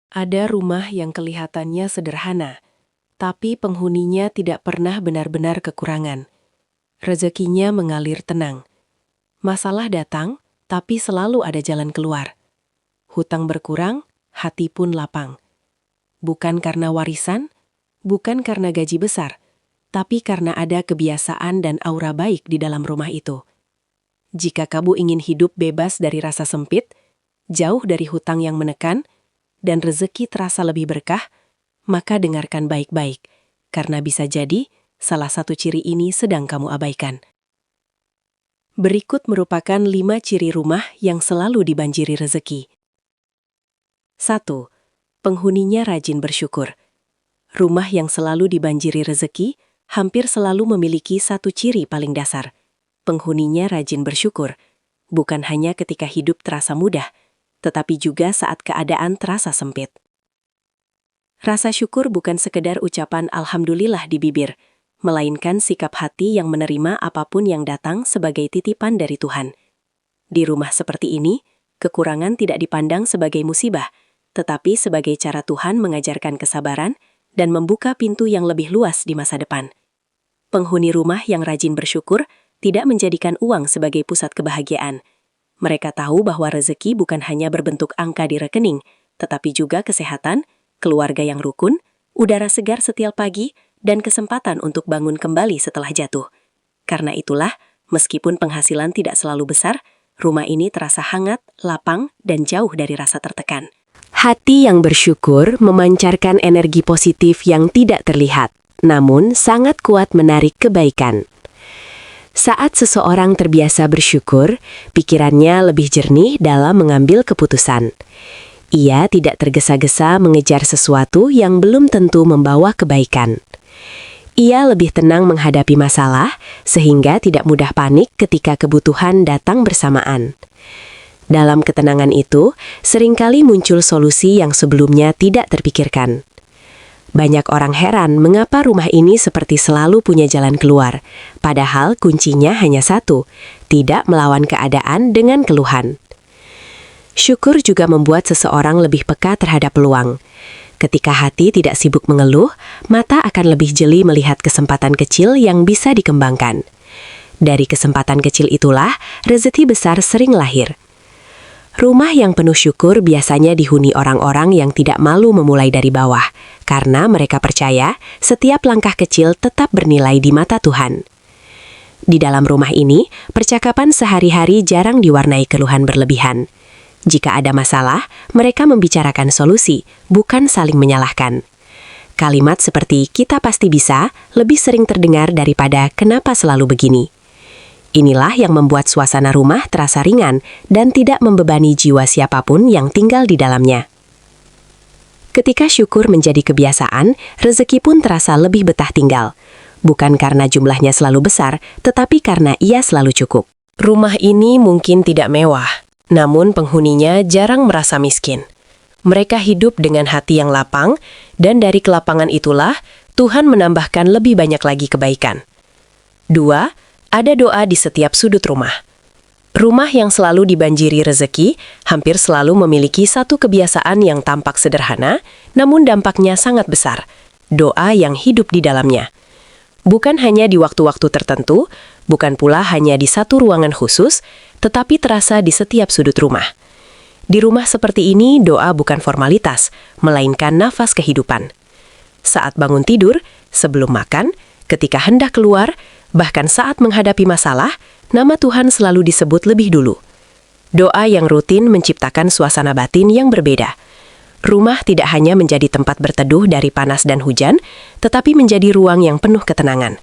Ada rumah yang kelihatannya sederhana, tapi penghuninya tidak pernah benar-benar kekurangan. Rezekinya mengalir tenang. Masalah datang, tapi selalu ada jalan keluar. Hutang berkurang, hati pun lapang. Bukan karena warisan, bukan karena gaji besar, tapi karena ada kebiasaan dan aura baik di dalam rumah itu. Jika kamu ingin hidup bebas dari rasa sempit, jauh dari hutang yang menekan, dan rezeki terasa lebih berkah, maka dengarkan baik-baik, karena bisa jadi salah satu ciri ini sedang kamu abaikan. Berikut merupakan 5 ciri rumah yang selalu dibanjiri rezeki. 1. Penghuninya rajin bersyukur. Rumah yang selalu dibanjiri rezeki hampir selalu memiliki satu ciri paling dasar. Penghuninya rajin bersyukur, bukan hanya ketika hidup terasa mudah, tetapi juga saat keadaan terasa sempit. Rasa syukur bukan sekedar ucapan alhamdulillah di bibir, melainkan sikap hati yang menerima apapun yang datang sebagai titipan dari Tuhan. Di rumah seperti ini, kekurangan tidak dipandang sebagai musibah, tetapi sebagai cara Tuhan mengajarkan kesabaran dan membuka pintu yang lebih luas di masa depan. Penghuni rumah yang rajin bersyukur tidak menjadikan uang sebagai pusat kebahagiaan. Mereka tahu bahwa rezeki bukan hanya berbentuk angka di rekening, tetapi juga kesehatan, keluarga yang rukun, udara segar setiap pagi, dan kesempatan untuk bangun kembali setelah jatuh. Karena itulah, meskipun penghasilan tidak selalu besar, rumah ini terasa hangat, lapang, dan jauh dari rasa tertekan. Hati yang bersyukur memancarkan energi positif yang tidak terlihat, namun sangat kuat menarik kebaikan. Saat seseorang terbiasa bersyukur, pikirannya lebih jernih dalam mengambil keputusan. Ia tidak tergesa-gesa mengejar sesuatu yang belum tentu membawa kebaikan. Ia lebih tenang menghadapi masalah, sehingga tidak mudah panik ketika kebutuhan datang bersamaan. Dalam ketenangan itu, seringkali muncul solusi yang sebelumnya tidak terpikirkan. Banyak orang heran mengapa rumah ini seperti selalu punya jalan keluar, padahal kuncinya hanya satu, tidak melawan keadaan dengan keluhan. Syukur juga membuat seseorang lebih peka terhadap peluang. Ketika hati tidak sibuk mengeluh, mata akan lebih jeli melihat kesempatan kecil yang bisa dikembangkan. Dari kesempatan kecil itulah, rezeki besar sering lahir. Rumah yang penuh syukur biasanya dihuni orang-orang yang tidak malu memulai dari bawah, karena mereka percaya setiap langkah kecil tetap bernilai di mata Tuhan. Di dalam rumah ini, percakapan sehari-hari jarang diwarnai keluhan berlebihan. Jika ada masalah, mereka membicarakan solusi, bukan saling menyalahkan. Kalimat seperti "kita pasti bisa" lebih sering terdengar daripada "kenapa selalu begini". Inilah yang membuat suasana rumah terasa ringan dan tidak membebani jiwa siapapun yang tinggal di dalamnya. Ketika syukur menjadi kebiasaan, rezeki pun terasa lebih betah tinggal. Bukan karena jumlahnya selalu besar, tetapi karena ia selalu cukup. Rumah ini mungkin tidak mewah, namun penghuninya jarang merasa miskin. Mereka hidup dengan hati yang lapang, dan dari kelapangan itulah Tuhan menambahkan lebih banyak lagi kebaikan. 2. Ada doa di setiap sudut rumah. Rumah yang selalu dibanjiri rezeki hampir selalu memiliki satu kebiasaan yang tampak sederhana, namun dampaknya sangat besar. Doa yang hidup di dalamnya. Bukan hanya di waktu-waktu tertentu, bukan pula hanya di satu ruangan khusus, tetapi terasa di setiap sudut rumah. Di rumah seperti ini, doa bukan formalitas, melainkan nafas kehidupan. Saat bangun tidur, sebelum makan, ketika hendak keluar, bahkan saat menghadapi masalah, nama Tuhan selalu disebut lebih dulu. Doa yang rutin menciptakan suasana batin yang berbeda. Rumah tidak hanya menjadi tempat berteduh dari panas dan hujan, tetapi menjadi ruang yang penuh ketenangan.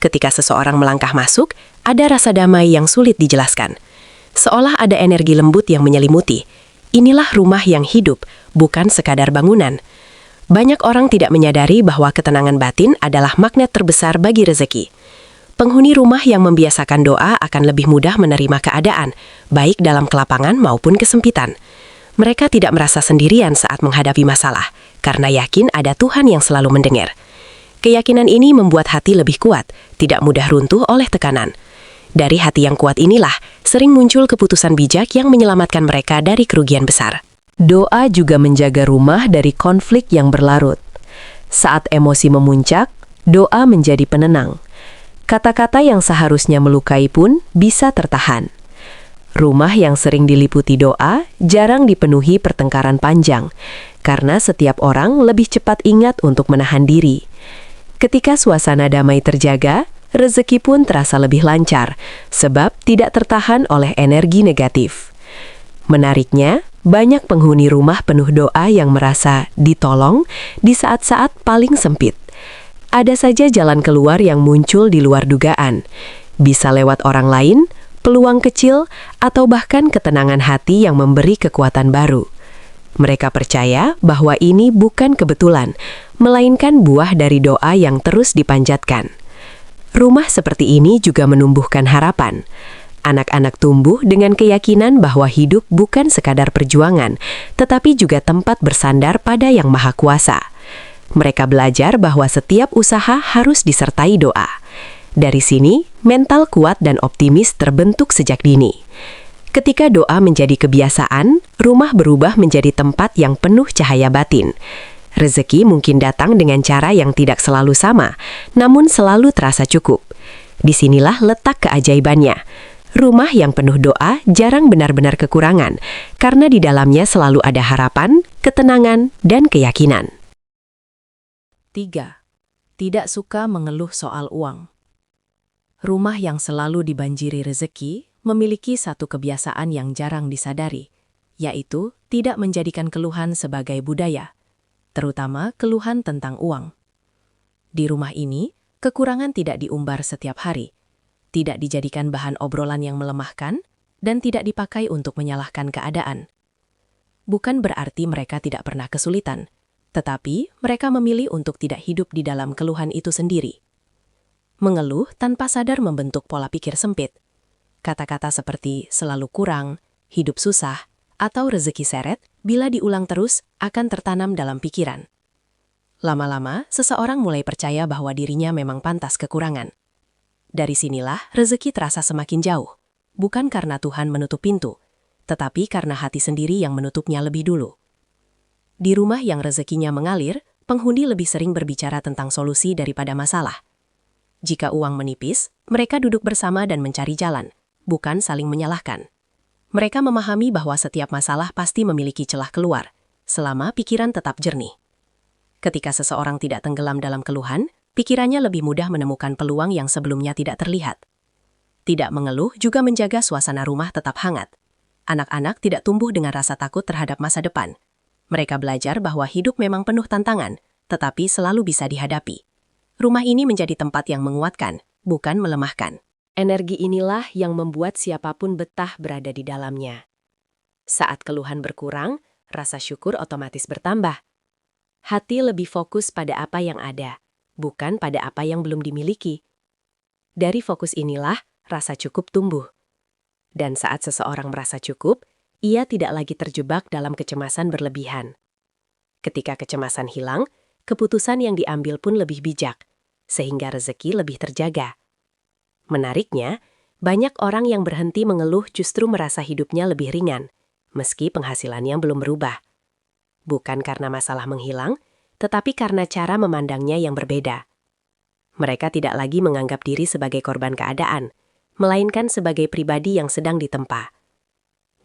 Ketika seseorang melangkah masuk, ada rasa damai yang sulit dijelaskan. Seolah ada energi lembut yang menyelimuti. Inilah rumah yang hidup, bukan sekadar bangunan. Banyak orang tidak menyadari bahwa ketenangan batin adalah magnet terbesar bagi rezeki. Penghuni rumah yang membiasakan doa akan lebih mudah menerima keadaan, baik dalam kelapangan maupun kesempitan. Mereka tidak merasa sendirian saat menghadapi masalah, karena yakin ada Tuhan yang selalu mendengar. Keyakinan ini membuat hati lebih kuat, tidak mudah runtuh oleh tekanan. Dari hati yang kuat inilah, sering muncul keputusan bijak yang menyelamatkan mereka dari kerugian besar. Doa juga menjaga rumah dari konflik yang berlarut. Saat emosi memuncak, doa menjadi penenang. Kata-kata yang seharusnya melukai pun bisa tertahan. Rumah yang sering diliputi doa jarang dipenuhi pertengkaran panjang, karena setiap orang lebih cepat ingat untuk menahan diri. Ketika suasana damai terjaga, rezeki pun terasa lebih lancar, sebab tidak tertahan oleh energi negatif. Menariknya, banyak penghuni rumah penuh doa yang merasa ditolong di saat-saat paling sempit. Ada saja jalan keluar yang muncul di luar dugaan. Bisa lewat orang lain, peluang kecil, atau bahkan ketenangan hati yang memberi kekuatan baru. Mereka percaya bahwa ini bukan kebetulan, melainkan buah dari doa yang terus dipanjatkan. Rumah seperti ini juga menumbuhkan harapan. Anak-anak tumbuh dengan keyakinan bahwa hidup bukan sekadar perjuangan, tetapi juga tempat bersandar pada Yang Maha Kuasa. Mereka belajar bahwa setiap usaha harus disertai doa. Dari sini, mental kuat dan optimis terbentuk sejak dini. Ketika doa menjadi kebiasaan, rumah berubah menjadi tempat yang penuh cahaya batin. Rezeki mungkin datang dengan cara yang tidak selalu sama, namun selalu terasa cukup. Disinilah letak keajaibannya. Rumah yang penuh doa jarang benar-benar kekurangan, karena di dalamnya selalu ada harapan, ketenangan, dan keyakinan. 3. Tidak suka mengeluh soal uang. Rumah yang selalu dibanjiri rezeki memiliki satu kebiasaan yang jarang disadari, yaitu tidak menjadikan keluhan sebagai budaya, terutama keluhan tentang uang. Di rumah ini, kekurangan tidak diumbar setiap hari, tidak dijadikan bahan obrolan yang melemahkan, dan tidak dipakai untuk menyalahkan keadaan. Bukan berarti mereka tidak pernah kesulitan, tetapi mereka memilih untuk tidak hidup di dalam keluhan itu sendiri. Mengeluh tanpa sadar membentuk pola pikir sempit. Kata-kata seperti selalu kurang, hidup susah, atau rezeki seret, bila diulang terus, akan tertanam dalam pikiran. Lama-lama, seseorang mulai percaya bahwa dirinya memang pantas kekurangan. Dari sinilah rezeki terasa semakin jauh, bukan karena Tuhan menutup pintu, tetapi karena hati sendiri yang menutupnya lebih dulu. Di rumah yang rezekinya mengalir, penghuni lebih sering berbicara tentang solusi daripada masalah. Jika uang menipis, mereka duduk bersama dan mencari jalan, bukan saling menyalahkan. Mereka memahami bahwa setiap masalah pasti memiliki celah keluar, selama pikiran tetap jernih. Ketika seseorang tidak tenggelam dalam keluhan, pikirannya lebih mudah menemukan peluang yang sebelumnya tidak terlihat. Tidak mengeluh juga menjaga suasana rumah tetap hangat. Anak-anak tidak tumbuh dengan rasa takut terhadap masa depan. Mereka belajar bahwa hidup memang penuh tantangan, tetapi selalu bisa dihadapi. Rumah ini menjadi tempat yang menguatkan, bukan melemahkan. Energi inilah yang membuat siapapun betah berada di dalamnya. Saat keluhan berkurang, rasa syukur otomatis bertambah. Hati lebih fokus pada apa yang ada, bukan pada apa yang belum dimiliki. Dari fokus inilah, rasa cukup tumbuh. Dan saat seseorang merasa cukup, ia tidak lagi terjebak dalam kecemasan berlebihan. Ketika kecemasan hilang, keputusan yang diambil pun lebih bijak, sehingga rezeki lebih terjaga. Menariknya, banyak orang yang berhenti mengeluh justru merasa hidupnya lebih ringan, meski penghasilannya belum berubah. Bukan karena masalah menghilang, tetapi karena cara memandangnya yang berbeda. Mereka tidak lagi menganggap diri sebagai korban keadaan, melainkan sebagai pribadi yang sedang ditempa.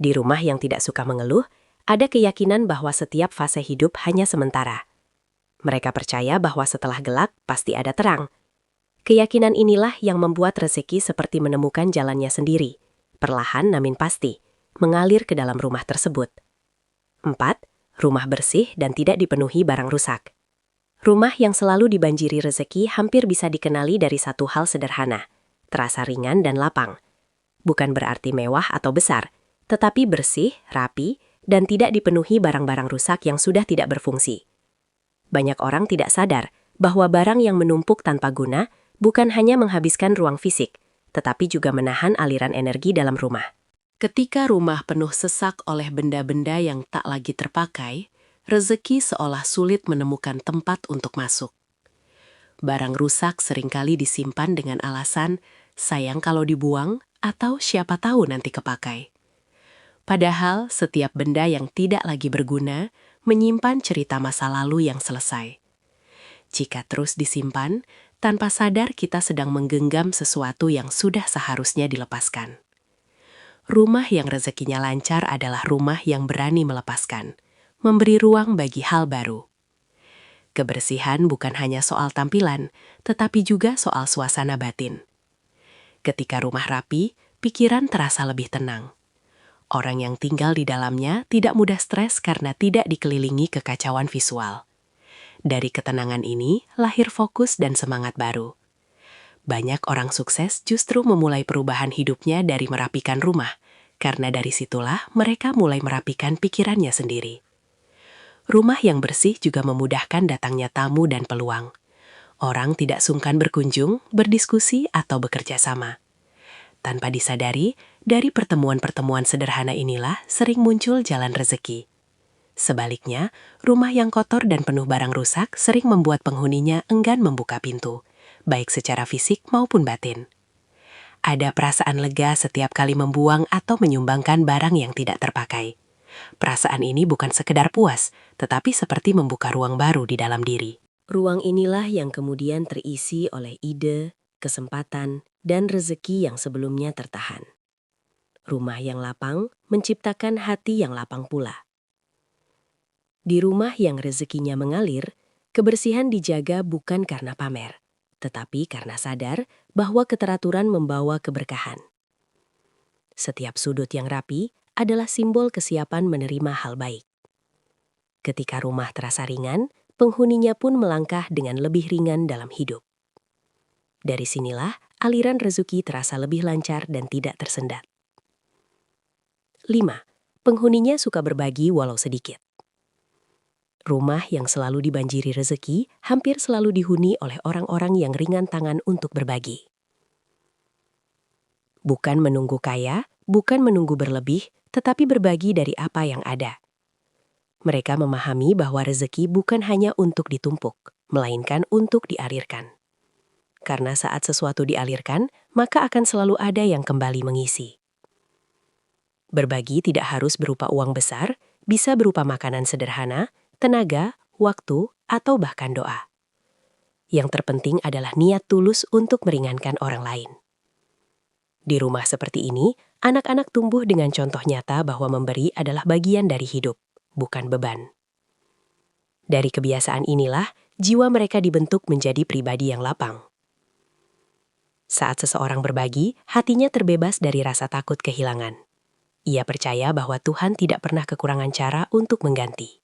Di rumah yang tidak suka mengeluh, ada keyakinan bahwa setiap fase hidup hanya sementara. Mereka percaya bahwa setelah gelap pasti ada terang. Keyakinan inilah yang membuat rezeki seperti menemukan jalannya sendiri, perlahan namun pasti, mengalir ke dalam rumah tersebut. 4. Rumah bersih dan tidak dipenuhi barang rusak. Rumah yang selalu dibanjiri rezeki hampir bisa dikenali dari satu hal sederhana, terasa ringan dan lapang. Bukan berarti mewah atau besar, tetapi bersih, rapi, dan tidak dipenuhi barang-barang rusak yang sudah tidak berfungsi. Banyak orang tidak sadar bahwa barang yang menumpuk tanpa guna bukan hanya menghabiskan ruang fisik, tetapi juga menahan aliran energi dalam rumah. Ketika rumah penuh sesak oleh benda-benda yang tak lagi terpakai, rezeki seolah sulit menemukan tempat untuk masuk. Barang rusak seringkali disimpan dengan alasan sayang kalau dibuang atau siapa tahu nanti kepakai. Padahal setiap benda yang tidak lagi berguna menyimpan cerita masa lalu yang selesai. Jika terus disimpan, tanpa sadar kita sedang menggenggam sesuatu yang sudah seharusnya dilepaskan. Rumah yang rezekinya lancar adalah rumah yang berani melepaskan, memberi ruang bagi hal baru. Kebersihan bukan hanya soal tampilan, tetapi juga soal suasana batin. Ketika rumah rapi, pikiran terasa lebih tenang. Orang yang tinggal di dalamnya tidak mudah stres karena tidak dikelilingi kekacauan visual. Dari ketenangan ini, lahir fokus dan semangat baru. Banyak orang sukses justru memulai perubahan hidupnya dari merapikan rumah, karena dari situlah mereka mulai merapikan pikirannya sendiri. Rumah yang bersih juga memudahkan datangnya tamu dan peluang. Orang tidak sungkan berkunjung, berdiskusi, atau bekerja sama. Tanpa disadari, dari pertemuan-pertemuan sederhana inilah sering muncul jalan rezeki. Sebaliknya, rumah yang kotor dan penuh barang rusak sering membuat penghuninya enggan membuka pintu, baik secara fisik maupun batin. Ada perasaan lega setiap kali membuang atau menyumbangkan barang yang tidak terpakai. Perasaan ini bukan sekedar puas, tetapi seperti membuka ruang baru di dalam diri. Ruang inilah yang kemudian terisi oleh ide, kesempatan, dan rezeki yang sebelumnya tertahan. Rumah yang lapang menciptakan hati yang lapang pula. Di rumah yang rezekinya mengalir, kebersihan dijaga bukan karena pamer, tetapi karena sadar bahwa keteraturan membawa keberkahan. Setiap sudut yang rapi adalah simbol kesiapan menerima hal baik. Ketika rumah terasa ringan, penghuninya pun melangkah dengan lebih ringan dalam hidup. Dari sinilah aliran rezeki terasa lebih lancar dan tidak tersendat. 5. Penghuninya suka berbagi walau sedikit. Rumah yang selalu dibanjiri rezeki hampir selalu dihuni oleh orang-orang yang ringan tangan untuk berbagi. Bukan menunggu kaya, bukan menunggu berlebih, tetapi berbagi dari apa yang ada. Mereka memahami bahwa rezeki bukan hanya untuk ditumpuk, melainkan untuk dialirkan. Karena saat sesuatu dialirkan, maka akan selalu ada yang kembali mengisi. Berbagi tidak harus berupa uang besar, bisa berupa makanan sederhana, tenaga, waktu, atau bahkan doa. Yang terpenting adalah niat tulus untuk meringankan orang lain. Di rumah seperti ini, anak-anak tumbuh dengan contoh nyata bahwa memberi adalah bagian dari hidup, bukan beban. Dari kebiasaan inilah, jiwa mereka dibentuk menjadi pribadi yang lapang. Saat seseorang berbagi, hatinya terbebas dari rasa takut kehilangan. Ia percaya bahwa Tuhan tidak pernah kekurangan cara untuk mengganti.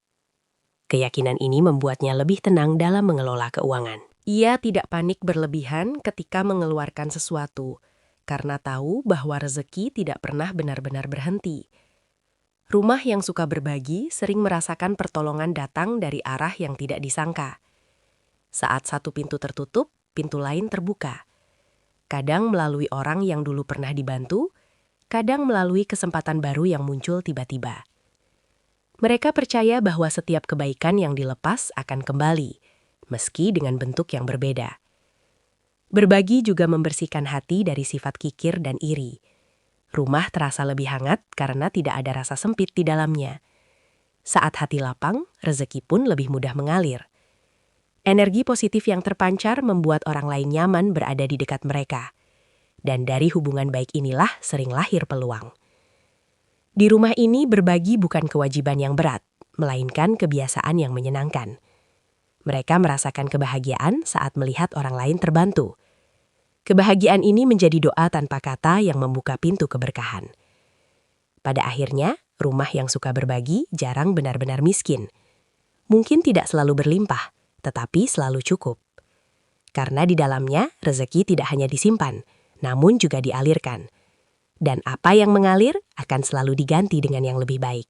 Keyakinan ini membuatnya lebih tenang dalam mengelola keuangan. Ia tidak panik berlebihan ketika mengeluarkan sesuatu, karena tahu bahwa rezeki tidak pernah benar-benar berhenti. Rumah yang suka berbagi sering merasakan pertolongan datang dari arah yang tidak disangka. Saat satu pintu tertutup, pintu lain terbuka. Kadang melalui orang yang dulu pernah dibantu, kadang melalui kesempatan baru yang muncul tiba-tiba. Mereka percaya bahwa setiap kebaikan yang dilepas akan kembali, meski dengan bentuk yang berbeda. Berbagi juga membersihkan hati dari sifat kikir dan iri. Rumah terasa lebih hangat karena tidak ada rasa sempit di dalamnya. Saat hati lapang, rezeki pun lebih mudah mengalir. Energi positif yang terpancar membuat orang lain nyaman berada di dekat mereka. Dan dari hubungan baik inilah sering lahir peluang. Di rumah ini berbagi bukan kewajiban yang berat, melainkan kebiasaan yang menyenangkan. Mereka merasakan kebahagiaan saat melihat orang lain terbantu. Kebahagiaan ini menjadi doa tanpa kata yang membuka pintu keberkahan. Pada akhirnya, rumah yang suka berbagi jarang benar-benar miskin. Mungkin tidak selalu berlimpah, tetapi selalu cukup. Karena di dalamnya, rezeki tidak hanya disimpan, namun juga dialirkan. Dan apa yang mengalir akan selalu diganti dengan yang lebih baik.